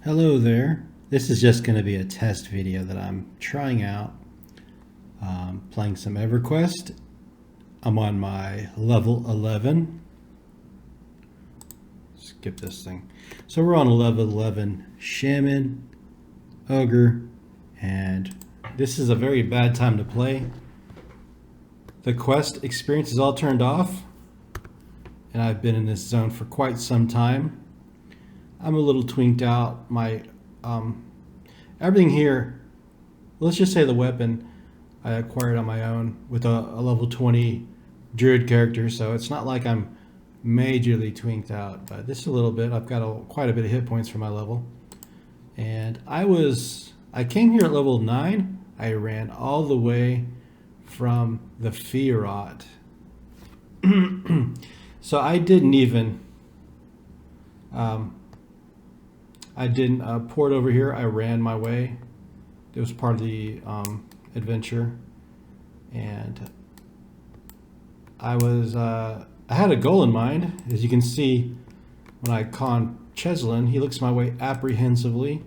Hello there. This is just going to be a test video that I'm trying out. Playing some EverQuest. I'm on my level 11. Skip this thing. So we're on a level 11 Shaman, Ogre, and this is a very bad time to play. The quest experience is all turned off, and I've been in this zone for quite some time. I'm a little twinked out. My everything here, let's just say the weapon I acquired on my own with a level 20 druid character, so it's not like I'm majorly twinked out, but this is a little bit. I've got quite a bit of hit points for my level, and I came here at level 9. I ran all the way from the Fiorot. So I didn't even port over here. I ran my way. It was part of the adventure, and I had a goal in mind. As you can see, when I con Cheslin, he looks my way apprehensively,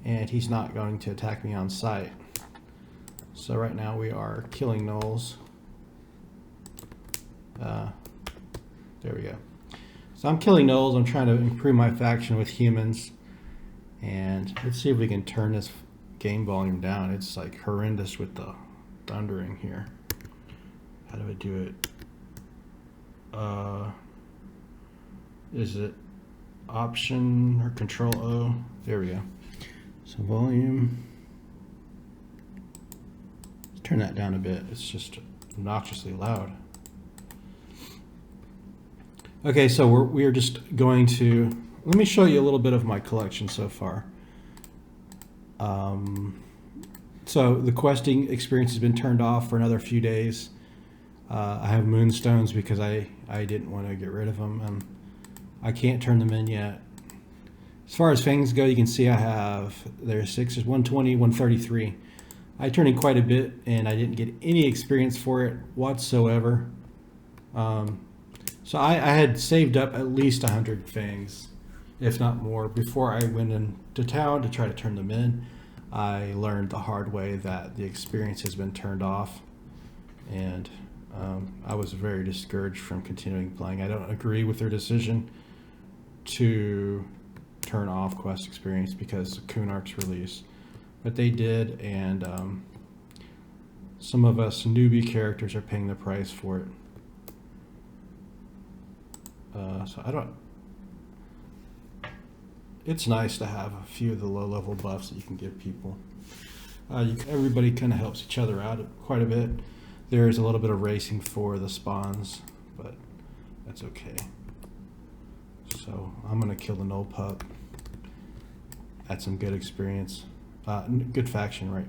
and he's not going to attack me on sight. So right now we are killing gnolls. There we go. So I'm killing gnolls. I'm trying to improve my faction with humans. And let's see if we can turn this game volume down. It's like horrendous with the thundering here. How do I do it? Is it Option or Control O? There we go. So volume. Let's turn that down a bit. It's just obnoxiously loud. Okay, so we're just going to, let me show you a little bit of my collection so far. So the questing experience has been turned off for another few days. I have moonstones because I didn't want to get rid of them, and I can't turn them in yet. As far as fangs go, you can see I have, there's 6, 120, 133. I turned in quite a bit, and I didn't get any experience for it whatsoever. So I had saved up at least 100 fangs, if not more, before I went into town to try to turn them in. I learned the hard way that the experience has been turned off, and I was very discouraged from continuing playing. I don't agree with their decision to turn off quest experience because of Kunark's release, but they did, and some of us newbie characters are paying the price for it. So I don't. It's nice to have a few of the low-level buffs that you can give people. Everybody kind of helps each other out quite a bit. There's a little bit of racing for the spawns, but that's okay. So I'm gonna kill the gnoll pup. Had some good experience, good faction, right?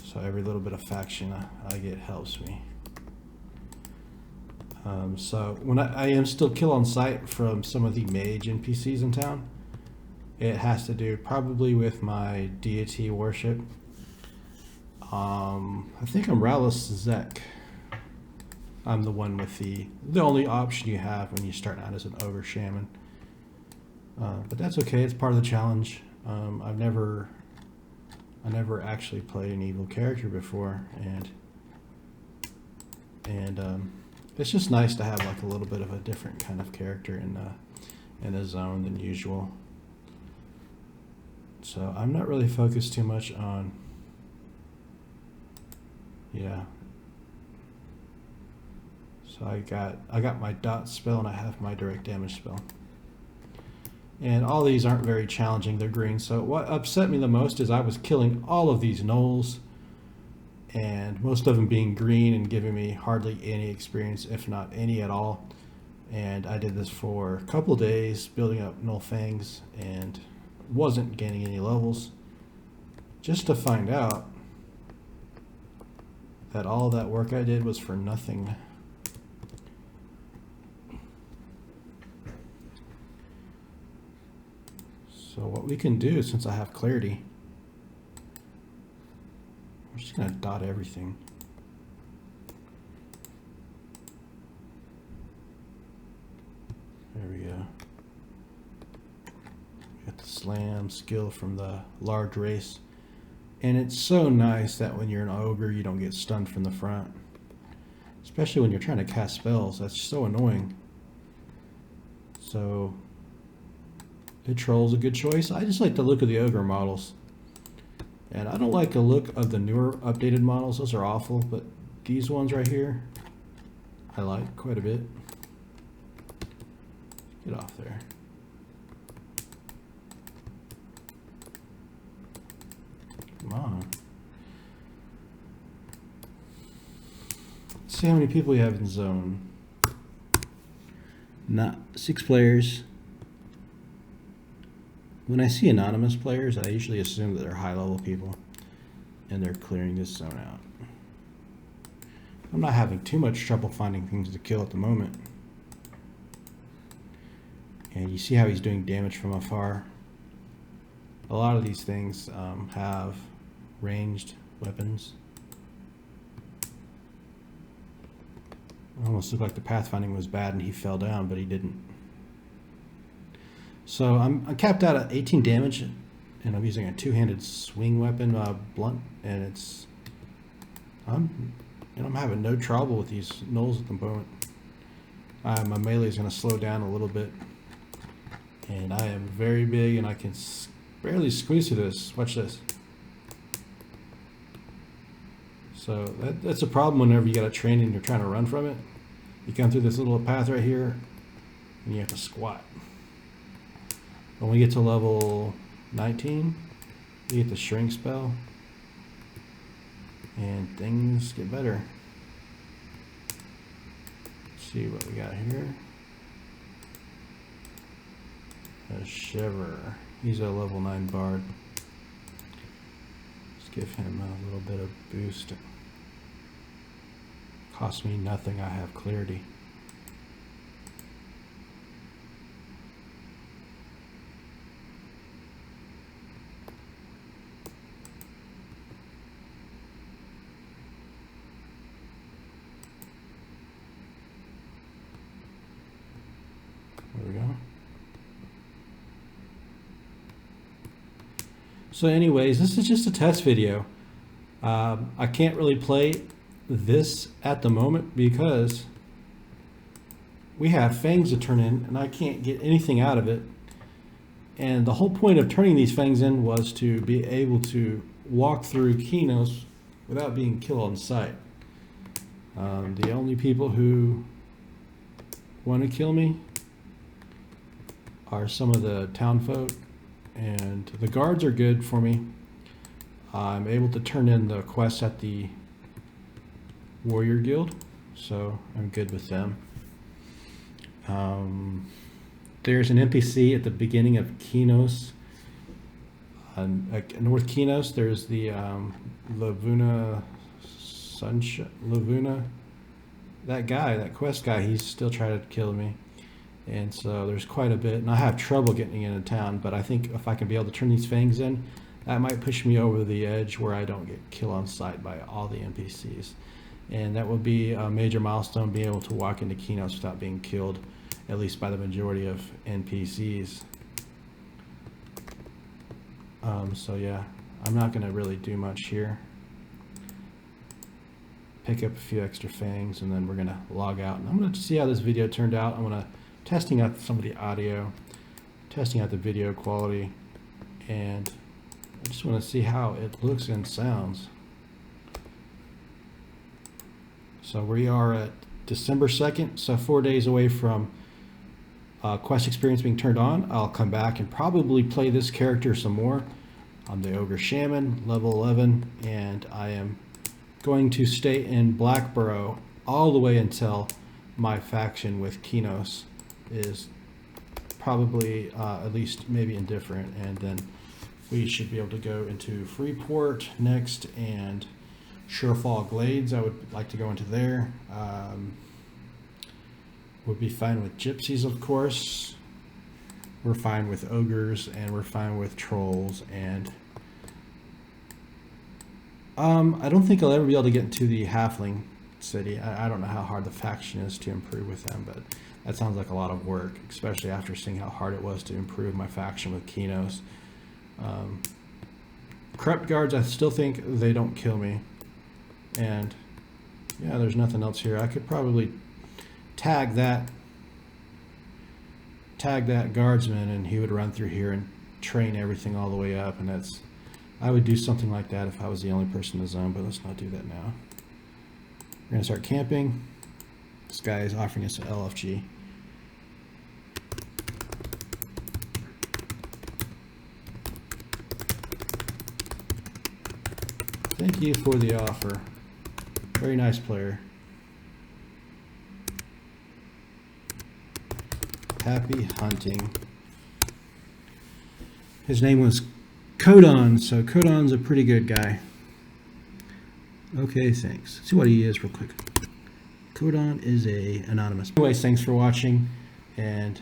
So every little bit of faction I get helps me. So when I am still kill on sight from some of the mage NPCs in town, it has to do probably with my deity worship. I think I'm Rallis Zek. I'm the one with the only option you have when you start out as an ogre shaman. But that's okay. It's part of the challenge. I never actually played an evil character before, and it's just nice to have like a little bit of a different kind of character in a zone than usual. So I'm not really focused too much on, yeah. So I got my dot spell, and I have my direct damage spell. And all these aren't very challenging. They're green. So what upset me the most is I was killing all of these gnolls, and most of them being green and giving me hardly any experience, if not any at all. And I did this for a couple days, building up gnoll fangs, and wasn't gaining any levels, just to find out that all that work I did was for nothing. So what we can do, since I have clarity, I'm just going to dot everything. There we go. slam skill from the large race. And it's so nice that when you're an ogre, you don't get stunned from the front. Especially when you're trying to cast spells. That's so annoying. So, the troll's a good choice. I just like the look of the ogre models. And I don't like the look of the newer updated models. Those are awful. But these ones right here, I like quite a bit. Get off there. Come on. Let's see how many people we have in zone. Not 6 players. When I see anonymous players, I usually assume that they're high-level people and they're clearing this zone out. I'm not having too much trouble finding things to kill at the moment. And you see how he's doing damage from afar. A lot of these things have ranged weapons. It almost looked like the pathfinding was bad and he fell down, but he didn't. So I'm capped out at 18 damage, and I'm using a two-handed swing weapon, blunt, and I'm having no trouble with these gnolls at the moment. My melee is going to slow down a little bit, and I am very big, and I can barely squeeze through this. Watch this. So that's a problem whenever you got a train and you're trying to run from it. You come through this little path right here, and you have to squat. When we get to level 19, we get the shrink spell, and things get better. Let's see what we got here. A shiver. He's a level 9 bard. Let's give him a little bit of boost. Costs me nothing, I have clarity. There we go. So anyways, this is just a test video. I can't really play this at the moment because we have fangs to turn in and I can't get anything out of it. And the whole point of turning these fangs in was to be able to walk through Kinos without being killed on sight. The only people who want to kill me are some of the town folk, and the guards are good for me. I'm able to turn in the quests at the Warrior Guild, so I'm good with them. There's an NPC at the beginning of Kinos, North Kinos. There's the Lavuna Sunshine, Lavuna. That guy, that quest guy, he's still trying to kill me. And so there's quite a bit, and I have trouble getting into town, but I think if I can be able to turn these fangs in, that might push me over the edge where I don't get killed on sight by all the NPCs. And that would be a major milestone, being able to walk into Kinos without being killed, at least by the majority of NPCs. So yeah, I'm not going to really do much here. Pick up a few extra fangs, and then we're going to log out. And I'm going to see how this video turned out. I'm going to testing out some of the audio, testing out the video quality, and I just want to see how it looks and sounds. So we are at December 2nd, so 4 days away from quest experience being turned on. I'll come back and probably play this character some more. I'm the Ogre Shaman, level 11, and I am going to stay in Blackborough all the way until my faction with Kinos is probably at least maybe indifferent, and then we should be able to go into Freeport next, and Surefall Glades I would like to go into there. Would be fine with gypsies, of course. We're fine with ogres, and we're fine with trolls, and I don't think I'll ever be able to get into the halfling city. I don't know how hard the faction is to improve with them, but That sounds like a lot of work, especially after seeing how hard it was to improve my faction with Kinos. Corrupt guards, I still think they don't kill me. And yeah, there's nothing else here. I could probably tag that guardsman, and he would run through here and train everything all the way up. And I would do something like that if I was the only person in the zone, but let's not do that now. We're gonna start camping. This guy is offering us an LFG. Thank you for the offer. Very nice player. Happy hunting. His name was Codon, so Codon's a pretty good guy. Okay, thanks. Let's see what he is real quick. Codon is a anonymous. Anyways, thanks for watching, and